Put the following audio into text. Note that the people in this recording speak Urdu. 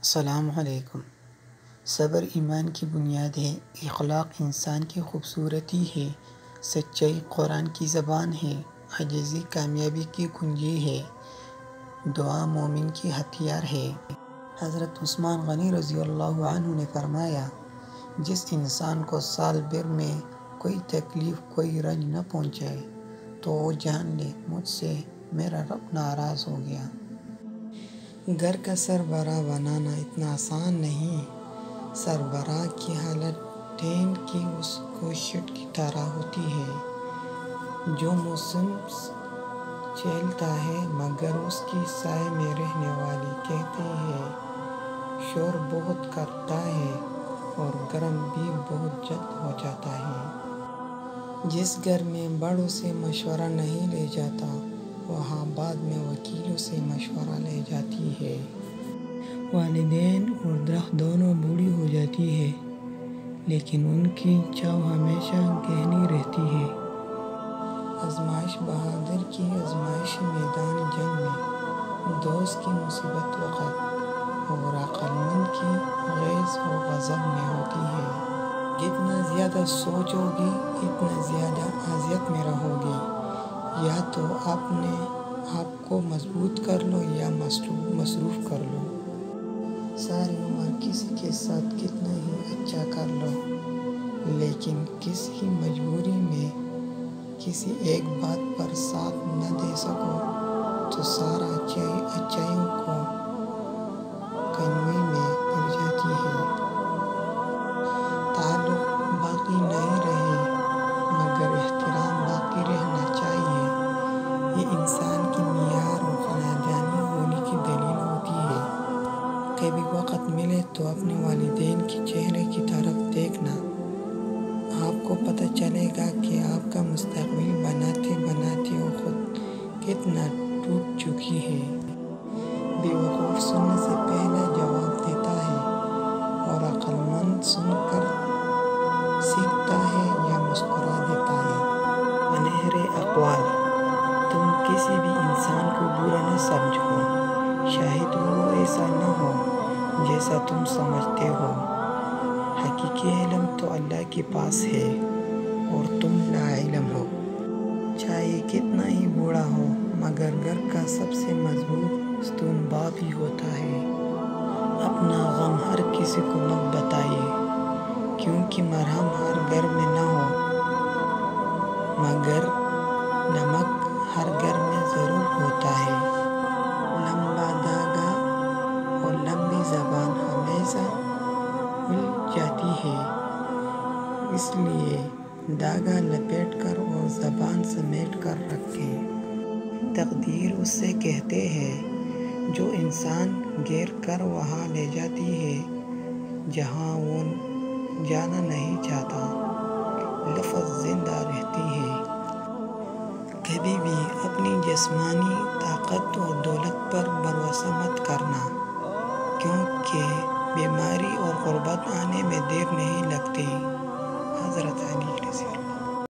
السلام علیکم۔ صبر ایمان کی بنیاد ہے، اخلاق انسان کی خوبصورتی ہے، سچائی قرآن کی زبان ہے، عاجزی کامیابی کی کنجی ہے، دعا مومن کی ہتھیار ہے۔ حضرت عثمان غنی رضی اللہ عنہ نے فرمایا، جس انسان کو سال بھر میں کوئی تکلیف کوئی رنج نہ پہنچائے تو وہ جان لے مجھ سے میرا رب ناراض ہو گیا۔ گھر کا سربراہ بنانا اتنا آسان نہیں۔ سربراہ کی حالت ٹرین کی اس کوشش کی طرح ہوتی ہے جو موسم چلتا ہے مگر اس کی سائے میں رہنے والی کہتے ہیں شور بہت کرتا ہے اور گرم بھی بہت جلد ہو جاتا ہے۔ جس گھر میں بڑوں سے مشورہ نہیں لے جاتا وہاں بعد میں وکیلوں سے مشورہ لے جاتی ہے۔ والدین اور درخت دونوں بوڑھی ہو جاتی ہے لیکن ان کی چھاؤ ہمیشہ گہری رہتی ہے۔ آزمائش بہادر کی آزمائش میدان جنگ میں، دوست کی مصیبت وقت اور عقل مند کی غیظ و غضب میں ہوتی ہے۔ جتنا زیادہ سوچو گی اتنا زیادہ اذیت میں رہو گی۔ یا تو اپنے آپ کو مضبوط کر لو یا مصروف کر لو۔ ساری عمر کسی کے ساتھ کتنا ہی اچھا کر لو لیکن کسی مجبوری میں کسی ایک بات پر ساتھ نہ دے سکو تو سارا اچھائیوں کو کنویں میں گر جاتی ہے۔ تعلق باقی نہیں رہے مگر احترام باقی رہنا چاہیے۔ یہ انسان کی معیار اور خاندانی ہونے کی دلیل ہوتی ہے۔ کبھی وقت ملے تو اپنے والدین کے چہرے کی طرف دیکھنا، آپ کو پتہ چلے گا کہ آپ کا مستقبل بناتے بناتے وہ خود کتنا ٹوٹ چکی ہے۔ بے وقوف سننے سے پہلے جواب دیتا ہے اور عقل مند سن کر سیکھتا ہے یا مسکرا دیتا ہے۔ سنہرے اقوال: تم کسی بھی انسان کو برا نہ سمجھو، شاید وہ ایسا نہ ہو جیسا تم سمجھتے ہو۔ حقیقی علم تو اللہ کے پاس ہے اور تم لاعلم ہو۔ چاہے کتنا ہی بوڑھا ہو مگر گھر کا سب سے مضبوط ستون باپ ہی ہوتا ہے۔ اپنا غم ہر کسی کو مت بتائیے کیونکہ مرہم ہر گھر میں نہ ہو مگر نمک ہر گھر میں ضرور ہوتا ہے۔ لمبا دھاگا اور لمبی زبان ہمیشہ الجھ جاتی ہے، اس لیے دھاگا لپیٹ کر اور زبان سمیٹ کر رکھیں۔ تقدیر اسے کہتے ہیں جو انسان گھیر کر وہاں لے جاتی ہے جہاں وہ جانا نہیں چاہتا۔ لفظ زندہ رہتی ہے۔ کبھی بھی اپنی جسمانی طاقت اور دولت پر بھروسہ مت کرنا کیونکہ بیماری اور غربت آنے میں دیر نہیں لگتی۔ حضرت علی رضی اللہ